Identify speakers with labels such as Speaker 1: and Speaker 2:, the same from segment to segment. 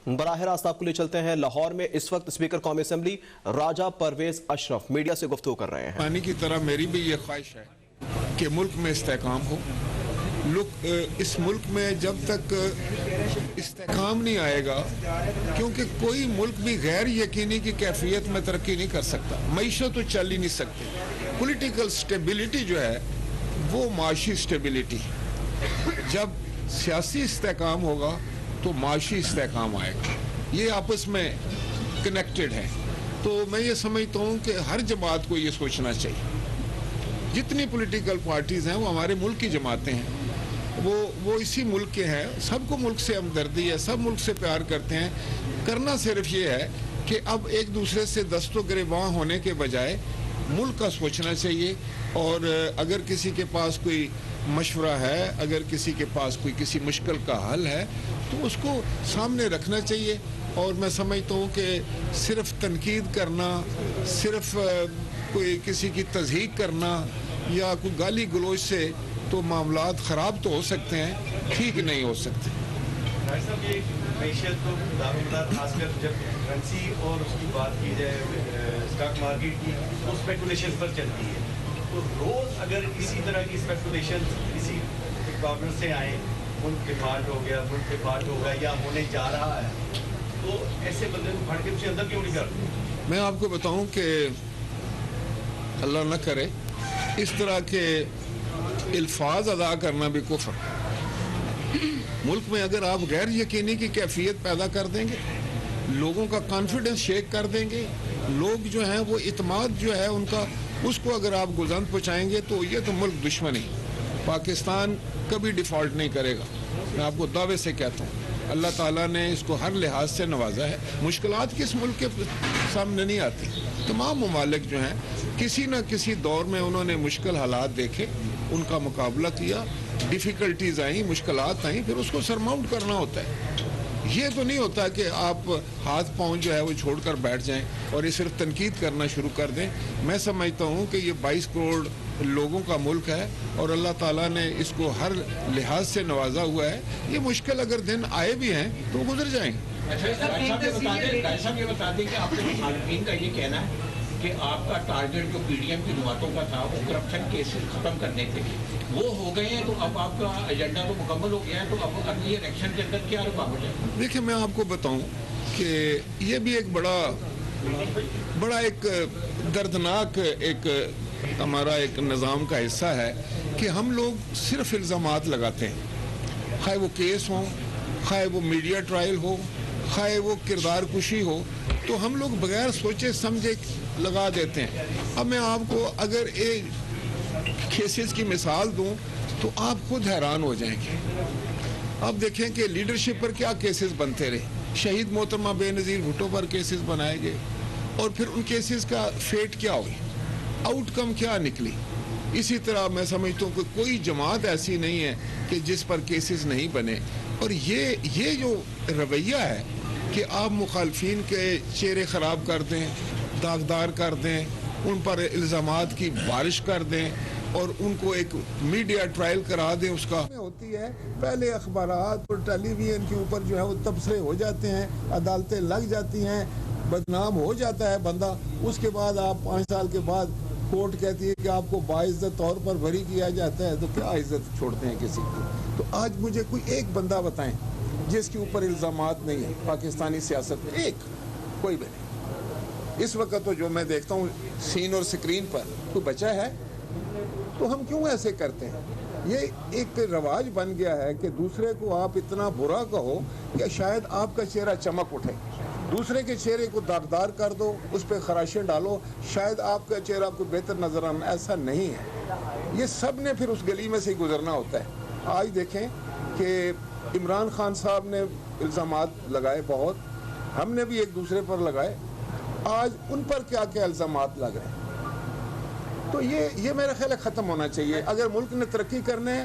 Speaker 1: براہ راست آپ کو لے چلتے ہیں لاہور میں اس وقت اسپیکر قومی اسمبلی راجہ پرویز اشرف میڈیا سے گفتگو کر رہے ہیں.
Speaker 2: پانی کی طرح میری بھی یہ خواہش ہے کہ ملک میں استحکام ہو. اس ملک میں جب تک استحکام نہیں آئے گا، کیونکہ کوئی ملک بھی غیر یقینی کی کیفیت میں ترقی نہیں کر سکتا. معیشت تو چل ہی نہیں سکتی. پولیٹیکل سٹیبلٹی جو ہے وہ معاشی سٹیبلٹی. جب سیاسی استحکام ہوگا تو معاشی استحکام آئے گا. یہ آپس میں کنیکٹڈ ہیں. تو میں یہ سمجھتا ہوں کہ ہر جماعت کو یہ سوچنا چاہیے. جتنی پولیٹیکل پارٹیز ہیں وہ ہمارے ملک کی جماعتیں ہیں، وہ اسی ملک کے ہیں. سب کو ملک سے ہمدردی ہے، سب ملک سے پیار کرتے ہیں. کرنا صرف یہ ہے کہ اب ایک دوسرے سے دست و گریباں ہونے کے بجائے ملک کا سوچنا چاہیے. اور اگر کسی کے پاس کوئی مشورہ ہے، اگر کسی کے پاس کوئی کسی مشکل کا حل ہے تو اس کو سامنے رکھنا چاہیے. اور میں سمجھتا ہوں کہ صرف تنقید کرنا، صرف کوئی کسی کی تضحیق کرنا یا کوئی گالی گلوچ سے تو معاملات خراب تو ہو سکتے ہیں، ٹھیک نہیں ہو سکتے.
Speaker 3: صاحب یہ معیشت تو دارالمدار خاص کر جب کرنسی اور اس کی بات کی جائے اسٹاک مارکیٹ کی تو اسپیکولیشن پر چلتی ہے. تو روز اگر اسی طرح کی اسپیکولیشن کسی کارنر سے آئیں، ملک کے فالٹ ہو گیا، ملک کے فالٹ ہوگا یا ہونے جا رہا ہے، تو ایسے بندے کو پھڑ کے اسے اندر کیوں نہیں کرتے؟
Speaker 2: میں آپ کو بتاؤں کہ اللہ نہ کرے اس طرح کے الفاظ ادا کرنا بھی کفر. ملک میں اگر آپ غیر یقینی کی کیفیت پیدا کر دیں گے، لوگوں کا کانفیڈنس شیک کر دیں گے، لوگ جو ہیں وہ اعتماد جو ہے ان کا، اس کو اگر آپ گزند پہنچائیں گے تو یہ تو ملک دشمن ہی. پاکستان کبھی ڈیفالٹ نہیں کرے گا. میں آپ کو دعوے سے کہتا ہوں اللہ تعالیٰ نے اس کو ہر لحاظ سے نوازا ہے. مشکلات کس ملک کے سامنے نہیں آتی. تمام ممالک جو ہیں کسی نہ کسی دور میں انہوں نے مشکل حالات دیکھے، ان کا مقابلہ کیا، ڈیفیکلٹیز آئیں، مشکلات آئیں، پھر اس کو سرماؤنٹ کرنا ہوتا ہے. یہ تو نہیں ہوتا کہ آپ ہاتھ پاؤں جو ہے وہ چھوڑ کر بیٹھ جائیں اور یہ صرف تنقید کرنا شروع کر دیں. میں سمجھتا ہوں کہ یہ 22 کروڑ لوگوں کا ملک ہے اور اللہ تعالیٰ نے اس کو ہر لحاظ سے نوازا ہوا ہے. یہ مشکل اگر دن آئے بھی ہیں تو گزر جائیں گے.
Speaker 4: صاحب یہ بتا دیں کہ آپ کے مخالفین کا یہ کہنا ہے کہ آپ کا ٹارگٹ جو پی ڈی ایم کی جماعتوں کا تھا وہ کرپشن کیسز ختم کرنے تھے، وہ ہو گئے ہیں، تو اب آپ کا ایجنڈا تو مکمل ہو گیا ہے، تو اب اگلی الیکشن کے اندر کیا رکاوٹ ہے؟
Speaker 2: دیکھیں میں آپ کو بتاؤں کہ یہ بھی ایک بڑا ایک دردناک ایک ہمارا ایک نظام کا حصہ ہے کہ ہم لوگ صرف الزامات لگاتے ہیں، خواہ وہ کیس ہوں، خواہ وہ میڈیا ٹرائل ہو، خواہ وہ کردار کشی ہو، تو ہم لوگ بغیر سوچے سمجھے لگا دیتے ہیں. اب میں آپ کو اگر ایک کیسز کی مثال دوں تو آپ خود حیران ہو جائیں گے. اب دیکھیں کہ لیڈرشپ پر کیا کیسز بنتے رہے. شہید محترمہ بے نظیر بھٹو پر کیسز بنائے گئے اور پھر ان کیسز کا فیٹ کیا ہوئی، آؤٹ کم کیا نکلی. اسی طرح میں سمجھتا ہوں کہ کوئی جماعت ایسی نہیں ہے کہ جس پر کیسز نہیں بنے. اور یہ جو رویہ ہے کہ آپ مخالفین کے چہرے خراب کر دیں، داغدار کر دیں، ان پر الزامات کی بارش کر دیں اور ان کو ایک میڈیا ٹرائل کرا دیں، اس کا ہوتی ہے. پہلے اخبارات اور ٹیلی ویژن کے اوپر جو ہے وہ تبصرے ہو جاتے ہیں، عدالتیں لگ جاتی ہیں، بدنام ہو جاتا ہے بندہ. اس کے بعد آپ 5 سال کے بعد کورٹ کہتی ہے کہ آپ کو باعزت طور پر بری کیا جاتا ہے، تو کیا عزت چھوڑتے ہیں کسی کی. تو آج مجھے کوئی ایک بندہ بتائیں جس کے اوپر الزامات نہیں ہیں پاکستانی سیاست میں، ایک کوئی بھی نہیں. اس وقت تو جو میں دیکھتا ہوں سین اور سکرین پر کوئی بچہ ہے. تو ہم کیوں ایسے کرتے ہیں؟ یہ ایک رواج بن گیا ہے کہ دوسرے کو آپ اتنا برا کہو کہ شاید آپ کا چہرہ چمک اٹھے. دوسرے کے چہرے کو داغدار کر دو، اس پہ خراشیں ڈالو، شاید آپ کا چہرہ کوئی بہتر نظر آنا. ایسا نہیں ہے. یہ سب نے پھر اس گلی میں سے ہی گزرنا ہوتا ہے. آج دیکھیں کہ عمران خان صاحب نے الزامات لگائے بہت، ہم نے بھی ایک دوسرے پر لگائے. آج ان پر کیا کیا الزامات لگ رہے ہیں. تو یہ میرا خیال ہے ختم ہونا چاہیے. اگر ملک نے ترقی کرنا ہے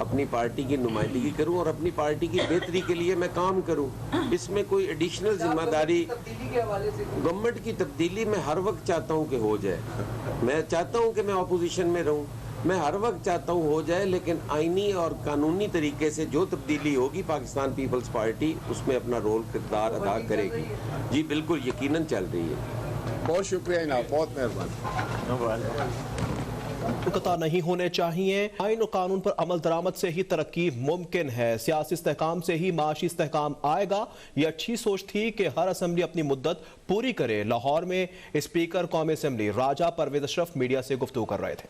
Speaker 5: اپنی پارٹی کی نمائندگی کروں اور اپنی پارٹی کی بہتری کے لیے میں کام کروں. اس میں کوئی ایڈیشنل ذمہ داری
Speaker 6: تبدیلی کے حوالے سے
Speaker 5: گورنمنٹ کی تبدیلی میں ہر وقت چاہتا ہوں کہ ہو جائے. میں چاہتا ہوں کہ میں اپوزیشن میں رہوں, میں ہر وقت چاہتا ہوں ہو جائے, لیکن آئینی اور قانونی طریقے سے جو تبدیلی ہوگی پاکستان پیپلز پارٹی اس میں اپنا رول کردار ادا کرے گی. جی بالکل یقیناً چل رہی ہے.
Speaker 2: بہت شکریہ جناب, بہت مہربانی.
Speaker 1: قطع نہیں ہونے چاہیے. آئین و قانون پر عمل درآمد سے ہی ترقی ممکن ہے. سیاسی استحکام سے ہی معاشی استحکام آئے گا. یہ اچھی سوچ تھی کہ ہر اسمبلی اپنی مدت پوری کرے. لاہور میں اسپیکر قومی اسمبلی راجہ پرویز اشرف میڈیا سے گفتگو کر رہے تھے.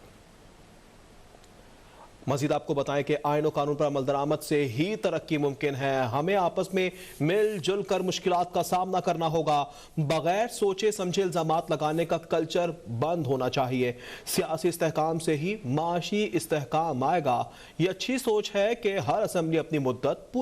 Speaker 1: مزید آپ کو بتائیں کہ آئین و قانون پر عمل درآمد سے ہی ترقی ممکن ہے. ہمیں آپس میں مل جل کر مشکلات کا سامنا کرنا ہوگا. بغیر سوچے سمجھے الزامات لگانے کا کلچر بند ہونا چاہیے. سیاسی استحکام سے ہی معاشی استحکام آئے گا. یہ اچھی سوچ ہے کہ ہر اسمبلی اپنی مدت